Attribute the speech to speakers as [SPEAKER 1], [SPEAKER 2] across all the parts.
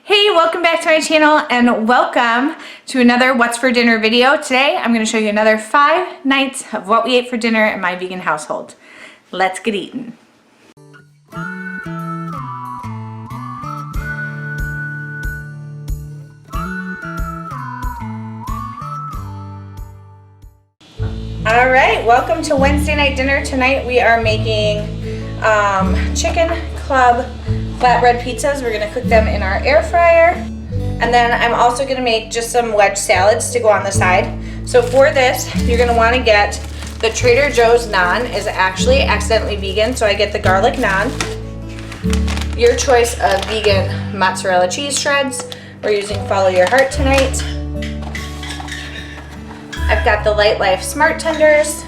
[SPEAKER 1] Hey, welcome back to my channel and welcome to another What's for Dinner video. Today I'm going to show you another 5 nights of what we ate for dinner in my vegan household. Let's get eating. Alright, welcome to Wednesday night dinner. Tonight we are making chicken club flatbread pizzas. We're going to cook them in our air fryer. And then I'm also going to make just some wedge salads to go on the side. So for this, you're going to want to get the Trader Joe's naan. Is actually accidentally vegan, so I get the garlic naan. Your choice of vegan mozzarella cheese shreds. We're using Follow Your Heart tonight. I've got the Light Life Smart Tenders,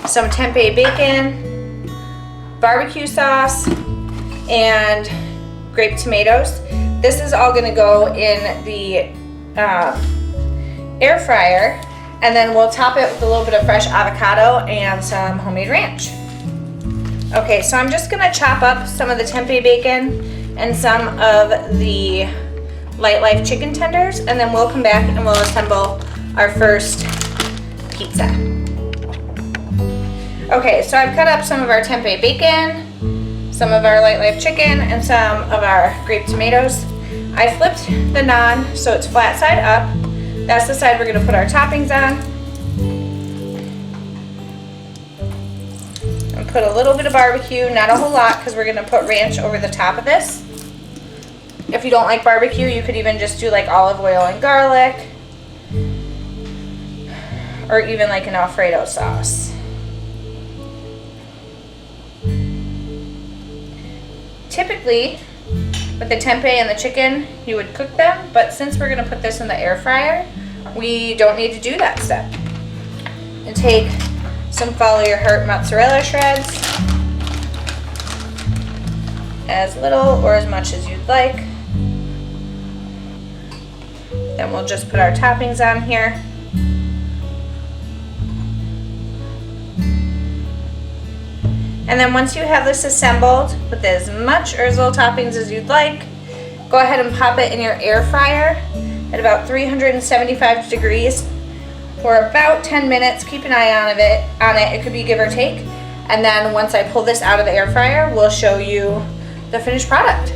[SPEAKER 1] some tempeh bacon, barbecue sauce, and grape tomatoes. This is all going to go in the air fryer, and then we'll top it with a little bit of fresh avocado and some homemade ranch. Okay, so I'm just going to chop up some of the tempeh bacon and some of the Light Life chicken tenders, and then we'll come back and we'll assemble our first pizza. Okay, so I've cut up some of our tempeh bacon, some of our Light Life chicken, and some of our grape tomatoes. I flipped the naan so it's flat side up. That's the side we're going to put our toppings on. And put a little bit of barbecue, not a whole lot, because we're going to put ranch over the top of this. If you don't like barbecue, you could even just do like olive oil and garlic, or even like an Alfredo sauce. Typically, with the tempeh and the chicken, you would cook them, but since we're going to put this in the air fryer, we don't need to do that step. And take some Follow Your Heart mozzarella shreds, as little or as much as you'd like. Then we'll just put our toppings on here. And then once you have this assembled with as much or as little toppings as you'd like, go ahead and pop it in your air fryer at about 375 degrees for about 10 minutes. Keep an eye on it. It could be give or take. And then once I pull this out of the air fryer, we'll show you the finished product.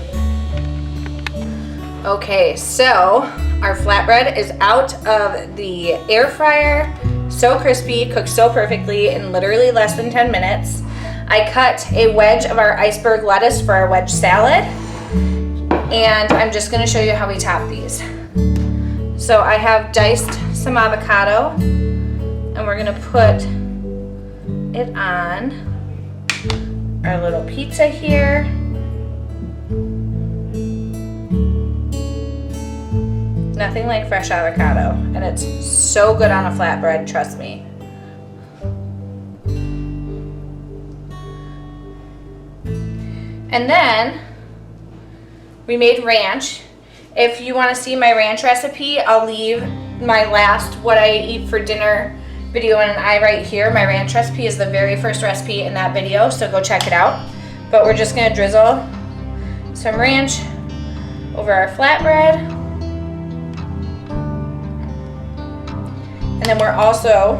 [SPEAKER 1] Okay, so our flatbread is out of the air fryer. So crispy, cooked so perfectly in literally less than 10 minutes. I cut a wedge of our iceberg lettuce for our wedge salad, and I'm just going to show you how we top these. So I have diced some avocado, and we're going to put it on our little pizza here. Nothing like fresh avocado, and it's so good on a flatbread, trust me. And then we made ranch. If you want to see my ranch recipe, I'll leave my last what I eat for dinner video in an eye right here. My ranch recipe is the very first recipe in that video, so go check it out. But we're just going to drizzle some ranch over our flatbread. And then we're also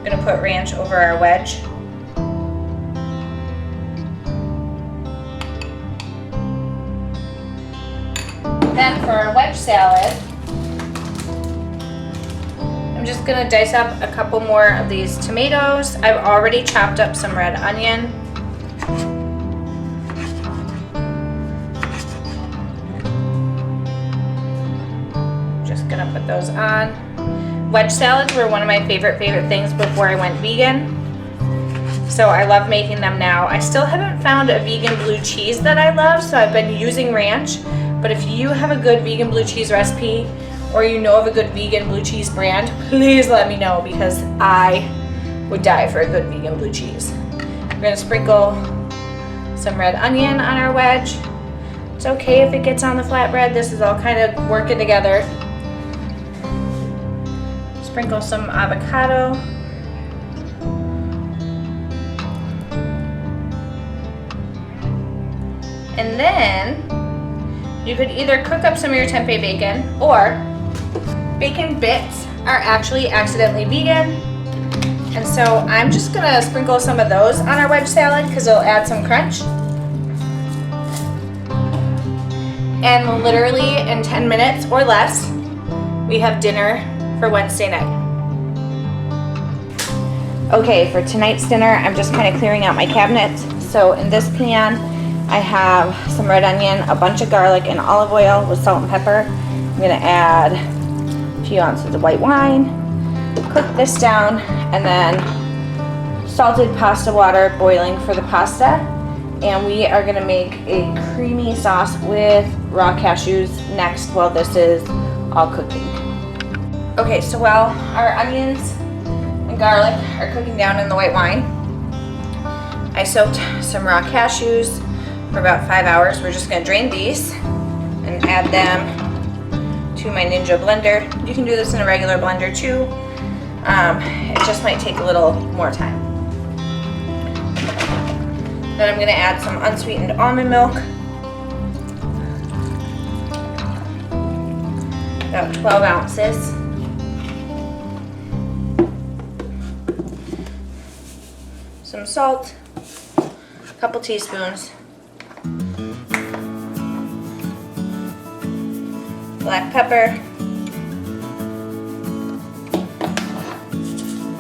[SPEAKER 1] going to put ranch over our wedge. Then for our wedge salad, I'm just going to dice up a couple more of these tomatoes. I've already chopped up some red onion. Just going to put those on. Wedge salads were one of my favorite things before I went vegan. So I love making them now. I still haven't found a vegan blue cheese that I love, so I've been using ranch. But if you have a good vegan blue cheese recipe, or you know of a good vegan blue cheese brand, please let me know, because I would die for a good vegan blue cheese. We're going to sprinkle some red onion on our wedge. It's okay if it gets on the flatbread. This is all kind of working together. Sprinkle some avocado. And then You could either cook up some of your tempeh bacon, or bacon bits are actually accidentally vegan. And so I'm just gonna sprinkle some of those on our wedge salad because it'll add some crunch. And literally in 10 minutes or less, we have dinner for Wednesday night. Okay, for tonight's dinner, I'm just kind of clearing out my cabinets. So in this pan, I have some red onion, a bunch of garlic, and olive oil with salt and pepper. I'm gonna add a few ounces of white wine, cook this down, and then salted pasta water boiling for the pasta. And we are gonna make a creamy sauce with raw cashews next while this is all cooking. Okay, so while our onions and garlic are cooking down in the white wine, I soaked some raw cashews for about 5 hours. We're just gonna drain these and add them to my Ninja blender. You can do this in a regular blender too. It just might take a little more time. Then I'm gonna add some unsweetened almond milk, about 12 ounces. Some salt, a couple teaspoons, black pepper,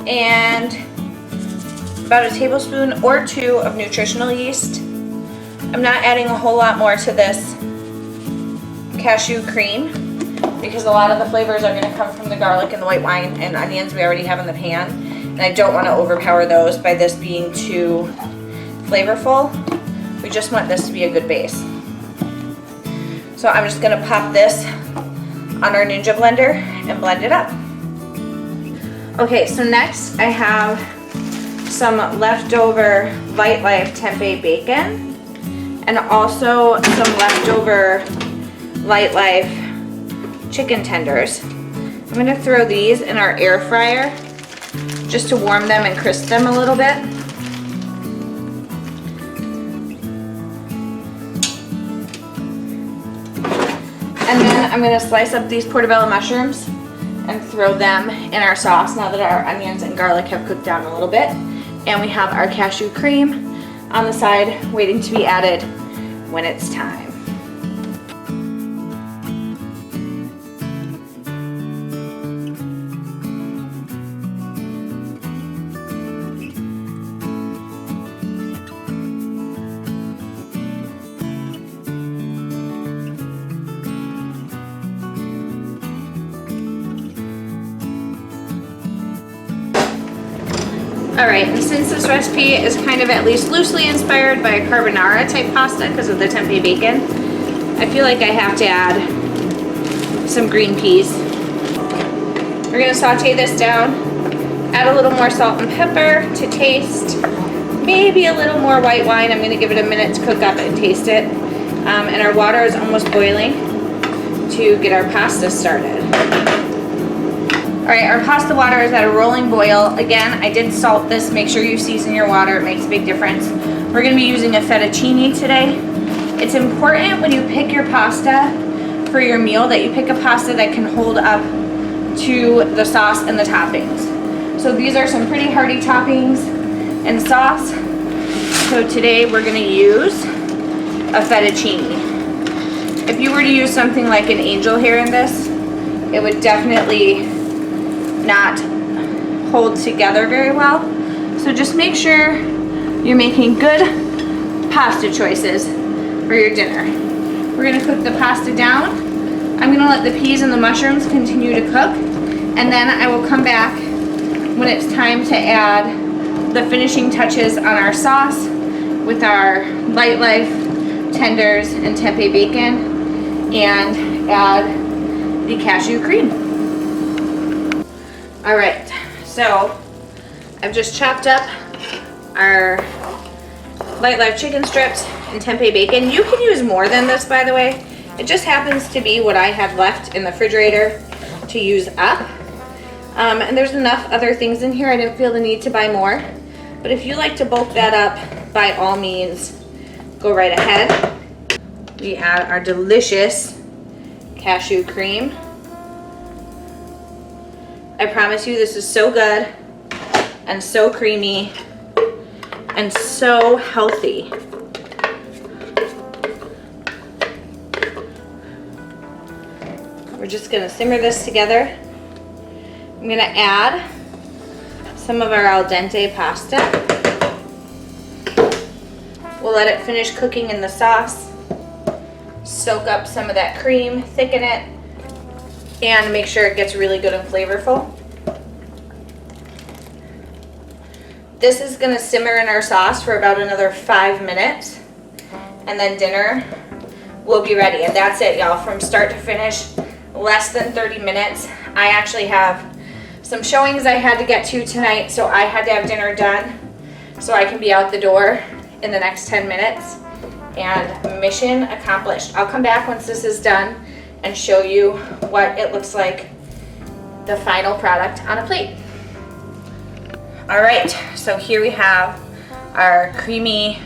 [SPEAKER 1] and about a tablespoon or 2 of nutritional yeast. I'm not adding a whole lot more to this cashew cream because a lot of the flavors are going to come from the garlic and the white wine and onions we already have in the pan, and I don't want to overpower those by this being too flavorful. We just want this to be a good base. So I'm just going to pop this on our Ninja blender and blend it up. Okay, so next I have some leftover Light Life tempeh bacon and also some leftover Light Life chicken tenders. I'm going to throw these in our air fryer just to warm them and crisp them a little bit. And then I'm going to slice up these portobello mushrooms and throw them in our sauce now that our onions and garlic have cooked down a little bit. And we have our cashew cream on the side waiting to be added when it's time. Alright, and since this recipe is kind of at least loosely inspired by a carbonara type pasta because of the tempeh bacon, I feel like I have to add some green peas. We're going to saute this down, add a little more salt and pepper to taste, maybe a little more white wine. I'm going to give it a minute to cook up and taste it. And our water is almost boiling to get our pasta started. Alright, our pasta water is at a rolling boil. Again, I did salt this. Make sure you season your water. It makes a big difference. We're going to be using a fettuccine today. It's important when you pick your pasta for your meal that you pick a pasta that can hold up to the sauce and the toppings. So these are some pretty hearty toppings and sauce. So today we're going to use a fettuccine. If you were to use something like an angel hair in this, it would definitely not hold together very well. So just make sure you're making good pasta choices for your dinner. We're going to cook the pasta down. I'm going to let the peas and the mushrooms continue to cook, and then I will come back when it's time to add the finishing touches on our sauce with our Light Life tenders and tempeh bacon, and add the cashew cream. Alright, so I've just chopped up our Light Life chicken strips and tempeh bacon. You can use more than this, by the way. It just happens to be what I have left in the refrigerator to use up. And there's enough other things in here. I didn't feel the need to buy more. But if you like to bulk that up, by all means, go right ahead. we add our delicious cashew cream. I promise you this is so good and so creamy and so healthy. We're just gonna simmer this together. I'm gonna add some of our al dente pasta. We'll let it finish cooking in the sauce, soak up some of that cream, thicken it, and make sure it gets really good and flavorful. This is gonna simmer in our sauce for about another 5 minutes, and then dinner will be ready. And that's it, y'all, from start to finish, less than 30 minutes. I actually have some showings I had to get to tonight, so I had to have dinner done so I can be out the door in the next 10 minutes, and mission accomplished. I'll come back once this is done and show you what it looks like, the final product on a plate. All right, so here we have our creamy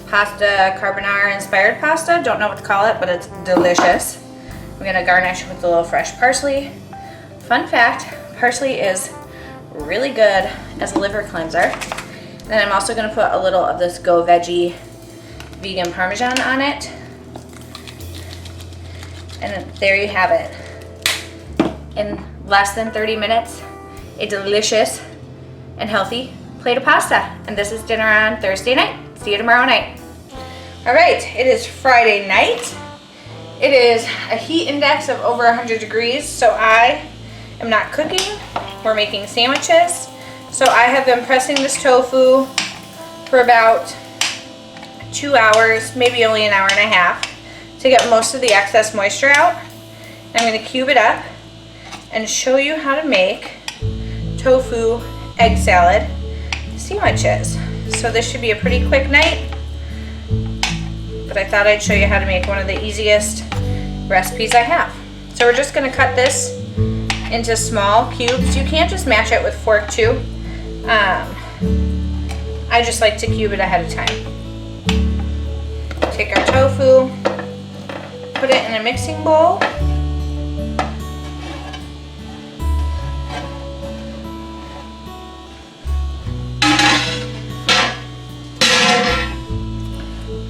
[SPEAKER 1] pasta carbonara inspired pasta. Don't know what to call it, but it's delicious. We're gonna garnish with a little fresh parsley. Fun fact, parsley is really good as a liver cleanser. And then I'm also gonna put a little of this Go Veggie vegan Parmesan on it. And there you have it. In less than 30 minutes, a delicious and healthy plate of pasta. And this is dinner on Thursday night. See you tomorrow night. All right, it is Friday night. It is a heat index of over 100 degrees, so I am not cooking. We're making sandwiches. So I have been pressing this tofu for about 2 hours, maybe only an hour and a half, to get most of the excess moisture out. I'm going to cube it up and show you how to make tofu egg salad sandwiches. So this should be a pretty quick night, but I thought I'd show you how to make one of the easiest recipes I have. So we're just going to cut this into small cubes. You can't just mash it with fork too. I just like to cube it ahead of time. Take our tofu, put it in a mixing bowl.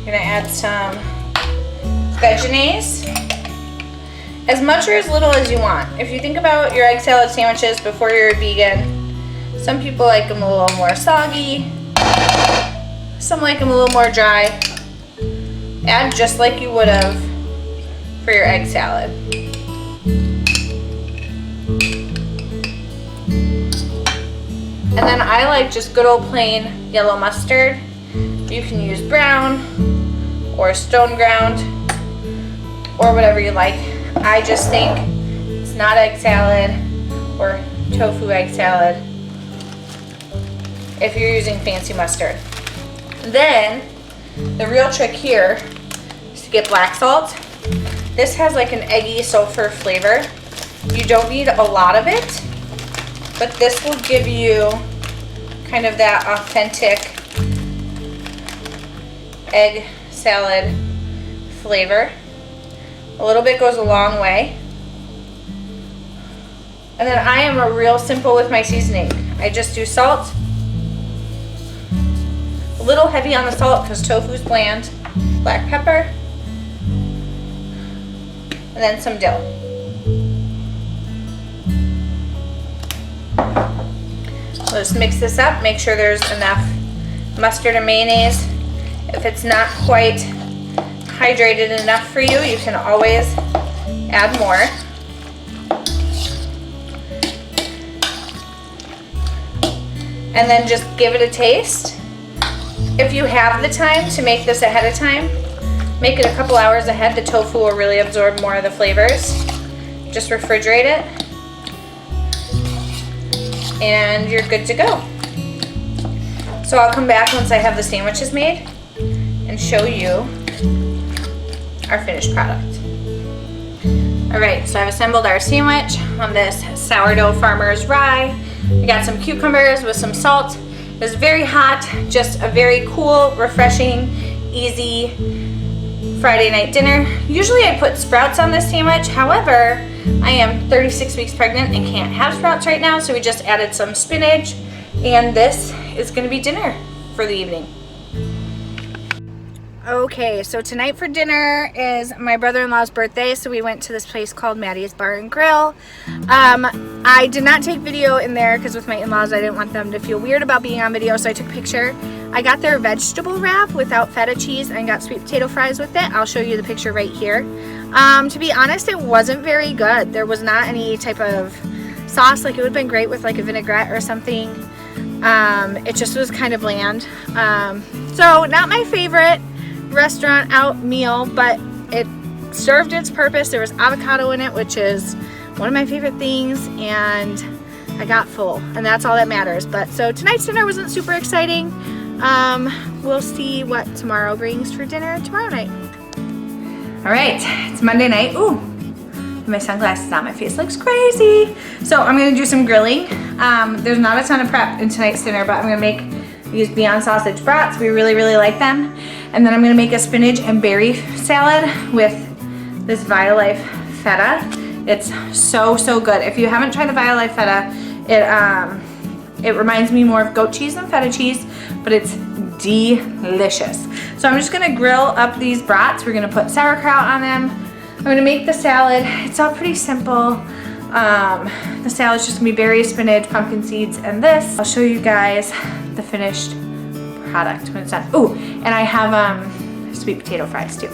[SPEAKER 1] Gonna add some veggies, as much or as little as you want. If you think about your egg salad sandwiches before you're a vegan, some people like them a little more soggy, some like them a little more dry. Add just like you would have for your egg salad. And then I like just good old plain yellow mustard. You can use brown or stone ground or whatever you like. I just think it's not egg salad or tofu egg salad if you're using fancy mustard. Then the real trick here is to get black salt. This has like an eggy sulfur flavor. You don't need a lot of it, but this will give you kind of that authentic egg salad flavor. A little bit goes a long way. And then I am a real simple with my seasoning. I just do salt. A little heavy on the salt because tofu's bland. Black pepper. And then some dill. Let's mix this up. Make sure there's enough mustard and mayonnaise. If it's not quite hydrated enough for you, you can always add more. And then just give it a taste. If you have the time to make this ahead of time, make it a couple hours ahead. The tofu will really absorb more of the flavors. Just refrigerate it, and you're good to go. So I'll come back once I have the sandwiches made and show you our finished product. All right, so I've assembled our sandwich on this sourdough farmer's rye. We got some cucumbers with some salt. It was very hot, just a very cool, refreshing, easy Friday night dinner. Usually I put sprouts on this sandwich. However, I am 36 weeks pregnant and can't have sprouts right now, so we just added some spinach, and this is gonna be dinner for the evening. Okay, so tonight for dinner is my brother-in-law's birthday, so we went to this place called Maddie's Bar and Grill. I did not take video in there because with my in-laws I didn't want them to feel weird about being on video, so I took a picture. I got their vegetable wrap without feta cheese and got sweet potato fries with it. I'll show you the picture right here. To be honest, it wasn't very good. There was not any type of sauce. Like, it would have been great with like a vinaigrette or something. It just was kind of bland. So not my favorite restaurant out meal, but it served its purpose. There was avocado in it, which is one of my favorite things, and I got full, and that's all that matters. But so tonight's dinner wasn't super exciting. We'll see what tomorrow brings for dinner tomorrow night. All right, it's Monday night. Ooh, my sunglasses on, my face looks crazy. So I'm gonna do some grilling. There's not a ton of prep in tonight's dinner, but I'm gonna make these Beyond Sausage brats. We really, really like them. And then I'm gonna make a spinach and berry salad with this Violife feta. It's so, so good. If you haven't tried the Violife feta, it reminds me more of goat cheese than feta cheese, but it's delicious. So I'm just gonna grill up these brats. We're gonna put sauerkraut on them. I'm gonna make the salad. It's all pretty simple. The salad's just gonna be berries, spinach, pumpkin seeds, and this. I'll show you guys the finished product when it's done. Ooh, and I have sweet potato fries too.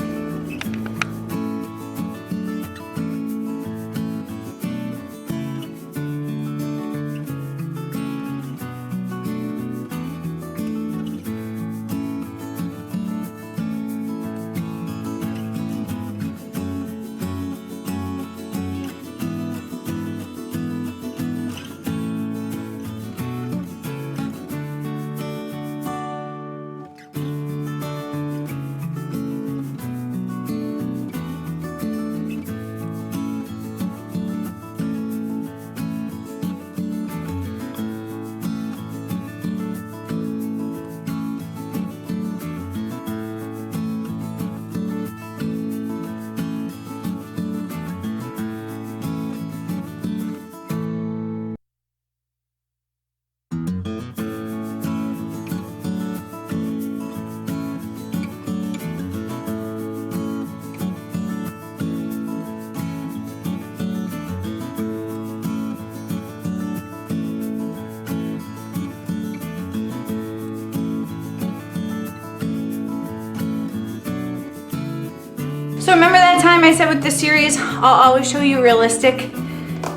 [SPEAKER 1] So remember that time I said with this series, I'll always show you realistic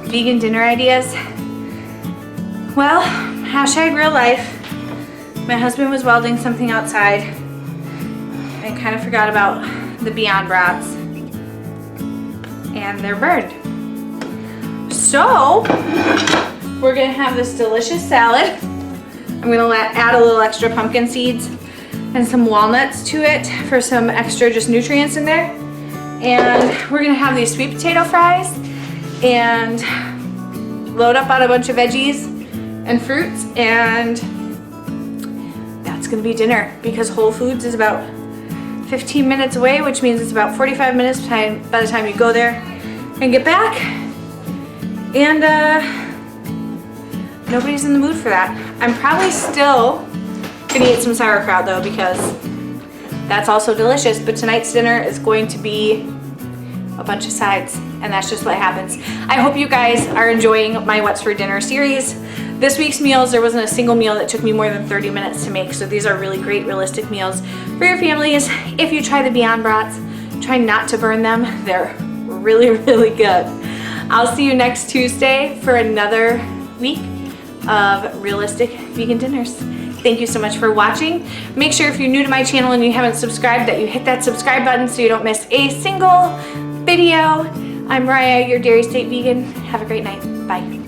[SPEAKER 1] vegan dinner ideas? Well, hashtag real life. My husband was welding something outside and kind of forgot about the Beyond brats, and they're burned. So we're gonna have this delicious salad. I'm gonna add a little extra pumpkin seeds and some walnuts to it for some extra just nutrients in there. And we're gonna have these sweet potato fries and load up on a bunch of veggies and fruits, and that's gonna be dinner because Whole Foods is about 15 minutes away, which means it's about 45 minutes by the time you go there and get back. And nobody's in the mood for that. I'm probably still gonna eat some sauerkraut though, because that's also delicious, but tonight's dinner is going to be a bunch of sides, and that's just what happens. I hope you guys are enjoying my What's for Dinner series. This week's meals, there wasn't a single meal that took me more than 30 minutes to make, so these are really great, realistic meals for your families. If you try the Beyond brats, try not to burn them. They're really, really good. I'll see you next Tuesday for another week of realistic vegan dinners. Thank you so much for watching. Make sure if you're new to my channel and you haven't subscribed that you hit that subscribe button so you don't miss a single video. I'm Mariah, your Dairy State Vegan. Have a great night. Bye.